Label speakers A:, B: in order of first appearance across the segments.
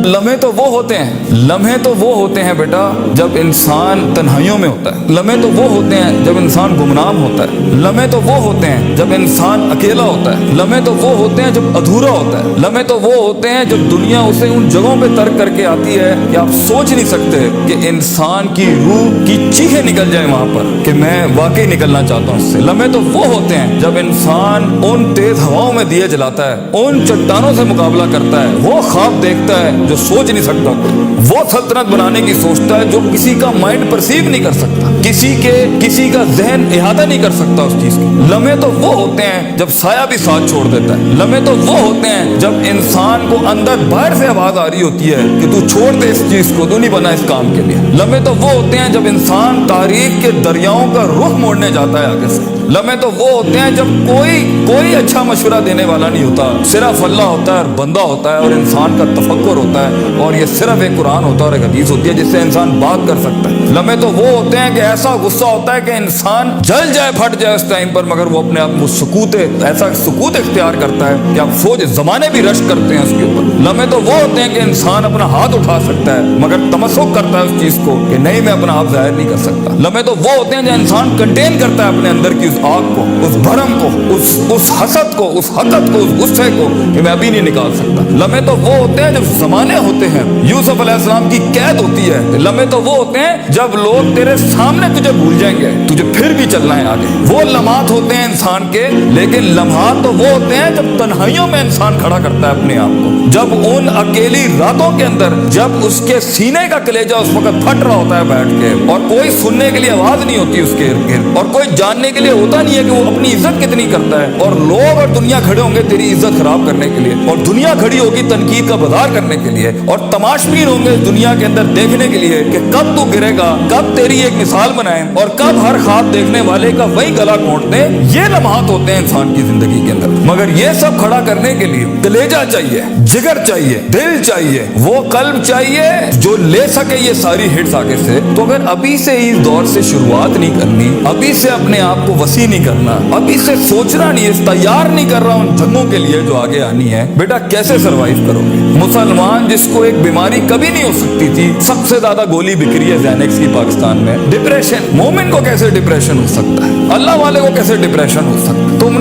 A: لمحے تو وہ ہوتے ہیں بیٹا جب انسان تنہائیوں میں ہوتا ہے، لمحے تو وہ ہوتے ہیں جب انسان گمنام ہوتا ہے، لمحے تو وہ ہوتے ہیں جب انسان اکیلا ہوتا ہے، لمحے تو وہ ہوتے ہیں جب ادھورا ہوتا ہے، لمحے تو وہ ہوتے ہیں جب دنیا اسے ان جگہوں پہ ترک کر کے آتی ہے کہ آپ سوچ نہیں سکتے کہ انسان کی روح کی چیخیں نکل جائیں وہاں پر کہ میں واقعی نکلنا چاہتا ہوں اس سے۔ لمحے تو وہ ہوتے ہیں جب انسان ان تیز ہواؤں میں دیے جلاتا ہے، ان چٹانوں سے مقابلہ کرتا ہے، وہ خواب دیکھتا ہے جو سوچ نہیں سکتا کوئی، وہ سلطنت بنانے کی سوچتا ہے جو کسی کا مائنڈ پرسیو نہیں کر سکتا، کسی کا ذہن احاطہ نہیں کر سکتا اس چیز کی۔ لمحے تو وہ ہوتے ہیں جب سایہ بھی ساتھ چھوڑ دیتا ہے، لمحے تو وہ ہوتے ہیں جب انسان کو اندر باہر سے آواز آ رہی ہوتی ہے کہ تو چھوڑ دے اس چیز کو، تو نہیں بنا اس کام کے لیے۔ لمحے تو وہ ہوتے ہیں جب انسان تاریخ کے دریاؤں کا رخ موڑنے جاتا ہے آگے سے۔ لمحے تو وہ ہوتے ہیں جب کوئی اچھا مشورہ دینے والا نہیں ہوتا، صرف اللہ ہوتا ہے اور بندہ ہوتا ہے اور انسان کا تفکر ہوتا ہے، اور یہ صرف ایک قرآن ہوتا ہے اور ایک حدیث ہوتی ہے جس سے انسان بات کر سکتا ہے۔ لمحے تو وہ ہوتے ہیں کہ ایسا غصہ ہوتا ہے کہ انسان جل جائے، پھٹ جائے اس ٹائم پر، مگر وہ اپنے آپ کو ایسا سکوت اختیار کرتا ہے کہ آپ سوچ زمانے بھی رشک کرتے ہیں اس کے اوپر۔ لمحے تو وہ ہوتے ہیں کہ انسان اپنا ہاتھ اٹھا سکتا ہے مگر تمسک کرتا ہے اس چیز کو کہ نہیں، میں اپنا آپ ظاہر نہیں کر سکتا۔ لمحے تو وہ ہوتے ہیں جو انسان کنٹین کرتا ہے اپنے اندر کی اس آگ کو، اس بھرم کو، اس حسد کو، اس حقد کو، اس غصے کو کہ میں ابھی نہیں نکال سکتا۔ لمحے تو وہ ہوتے ہیں جب زمانے ہوتے ہیں، یوسف علیہ السلام کی قید ہوتی ہے۔ لمحے تو وہ ہوتے ہیں جب لوگ تیرے سامنے تجھے بھول جائیں گے، تجھے پھر بھی چلنا ہے آگے۔ وہ لمحات ہوتے ہیں انسان کے، لیکن لمحات تو وہ ہوتے ہیں جب تنہائیوں میں انسان کھڑا کرتا ہے اپنے آپ کو، جب ان اکیلی راتوں کے اندر، جب اس کے سینے کا کلیجہ اس وقت پھٹ رہا ہوتا ہے بیٹھ کے، اور کوئی سننے کے لیے آواز نہیں ہوتی اس کے ارد گرد، اور کوئی جاننے کے لیے ہوتا نہیں ہے کہ وہ اپنی عزت کتنی کرتا ہے، اور لوگ اور دنیا کھڑے ہوں گے تیری عزت خراب کرنے کے لیے، اور دنیا کھڑی ہوگی تنقید کا بازار کرنے کے لیے، اور تماشبین ہوں گے دنیا کے اندر دیکھنے کے لیے کہ کب تو گرے گا، کب تیری ایک مثال بنائیں، اور کب ہر خواب دیکھنے والے کا وہی گلا گھونٹ دیں۔ یہ لمحات ہوتے ہیں انسان کی زندگی کے اندر، مگر یہ سب کھڑا کرنے کے لیے کلیجہ چاہیے، جگر چاہیے، دل چاہیے، وہ قلب چاہیے جو لے سکے یہ ساری ہٹس آگے سے۔ تو اگر ابھی سے اس دور سے شروعات نہیں کرنی، ابھی سے اپنے آپ کو وسیع نہیں کرنا، ابھی سے سوچنا نہیں، اس تیار نہیں کر رہا ان جنگوں کے لیے جو آگے آنی ہے، بیٹا کیسے سروائیو کرو گے؟ مسلمان جس کو ایک بیماری کبھی نہیں ہو سکتی تھی، سب سے زیادہ گولی بکری ہے زینکس کی پاکستان میں، ڈپریشن۔ مومن کو کیسے ڈپریشن ہو سکتا ہے؟ اللہ والے کو کیسے ڈپریشن ہو سکتا ہے؟ تم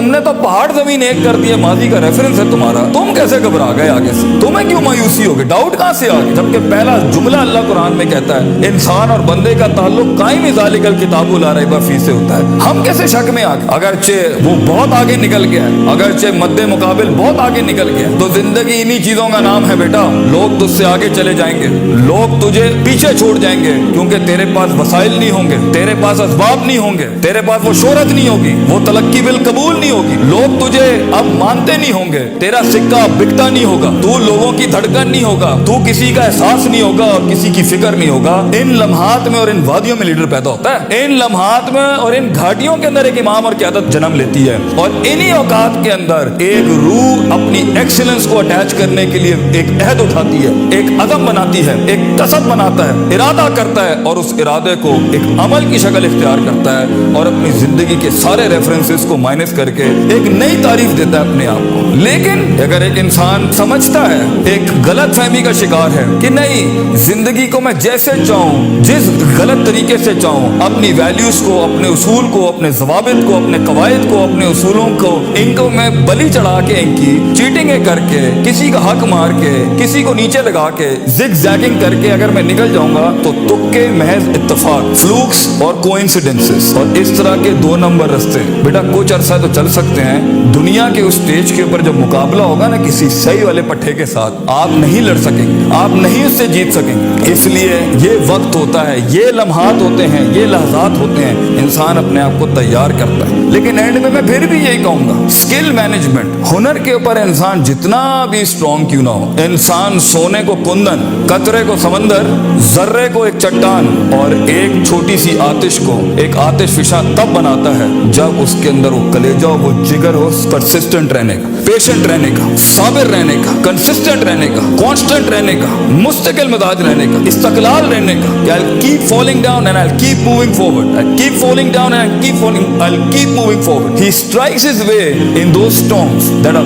A: نے تو پہاڑ زمین ایک کر دیا، ماضی کا ریفرنس ہے تمہارا، تم کیسے گھبرا گئے آگے سے؟ تمہیں کیوں مایوسی ہوگی؟ ڈاؤٹ کہاں سے آگے؟ جبکہ پہلا جملہ اللہ قرآن میں کہتا ہے انسان اور بندے کا تعلق قائم ذالک الکتاب لا ریب فیہ سے ہوتا ہے۔ ہم کیسے شک میں آگے؟ اگرچہ وہ بہت آگے نکل گیا ہے، اگرچہ مد مقابل بہت آگے نکل گیا، تو زندگی انہی چیزوں کا نام ہے بیٹا۔ لوگ تجھ سے آگے چلے جائیں گے، لوگ تجھے پیچھے چھوڑ جائیں گے، کیونکہ تیرے پاس وسائل نہیں ہوں گے، تیرے پاس اسباب نہیں ہوں گے، تیرے پاس وہ شہرت نہیں ہوگی، وہ تلقی بالقبول نہیں ہوگی، لوگ تجھے اب مانتے نہیں ہوں گے، تیرا سکہ بکتا نہیں ہوگا، تو لوگوں کی دھڑکن نہیں ہوگا، تو کسی کا احساس نہیں ہوگا اور کسی کی فکر نہیں ہوگا۔ ان لمحات میں اور ان وادیوں میں لیڈر پیدا ہوتا ہے، ان لمحات میں اور ان گھاٹیوں کے اندر ایک امام اور قیادت جنم لیتی ہے، اور انہی اوقات کے اندر ایک روح اپنی ایکسلنس کو اٹیچ کرنے کے لیے ایک عہد اٹھاتی ہے، ایک عزم بناتی ہے، ایک قصد بناتا ہے، ارادہ کرتا ہے، اور اس ارادے کو ایک عمل کی شکل اختیار کرتا ہے، اور اپنی زندگی کے سارے ریفرنسز کو مائنس کر کے ایک نئی تعریف دیتا ہے اپنے آپ کو۔ لیکن اگر ایک انسان سمجھتا ہے، ایک غلط فہمی کا شکار ہے کہ نہیں، زندگی کو میں جیسے چاہوں، جس غلط طریقے سے چاہوں، اپنی ویلیوز کو، اپنے اصول کو، اپنے ضوابط کو، اپنے قواعد کو، اپنے اصولوں کو، ان کو میں بلی چڑھا کے، ان کی چیٹنگیں کر کے، کسی کا حق مار کے، کسی کو نیچے لگا کے، زگ زیگنگ کر کے اگر میں نکل جاؤں گا تو تکے، محض اتفاق، فلوکس اور کوئنسیڈنسز، اور اس طرح کے 2 نمبر رستے بیٹا کچھ عرصہ تو چل سکتے ہیں۔ دنیا کے اس سٹیج کے اوپر جب مقابلہ ہوگا نا کسی صحیح والے پٹھے کے ساتھ، آپ نہیں لڑ سکیں گے، آپ نہیں اس سے جیت سکیں گے۔ اس لیے یہ وقت ہوتا ہے، یہ لمحات ہوتے ہیں، یہ لحظات ہوتے ہیں، انسان اپنے آپ کو تیار کرتا ہے۔ لیکن اینڈ میں پھر بھی یہی کہوں گا، اسکل مینجمنٹ، ہنر کے اوپر انسان جتنا بھی اسٹرانگ کیوں نہ ہو، انسان سونے کو کندن، قطرے کو سمندر، ذرے کو ایک چٹان، اور ایک چھوٹی سی آتش کو ایک آتش فشاں تب بناتا ہے جب اس کے اندر وہ کلیجہ، وہ جگر ہو، پرسسٹنٹ رہنے کا، پیشنٹ رہنے کا، صابر رہنے کا، کنسسٹنٹ رہنے کا، کانسٹنٹ رہنے کا، مستقل مزاج رہنے کا، استقلال رہنے کا، کہ I'll keep falling down and I'll keep moving forward. I'll keep falling down and I'll keep moving forward. He strikes his way in those storms that are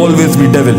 A: always be devil।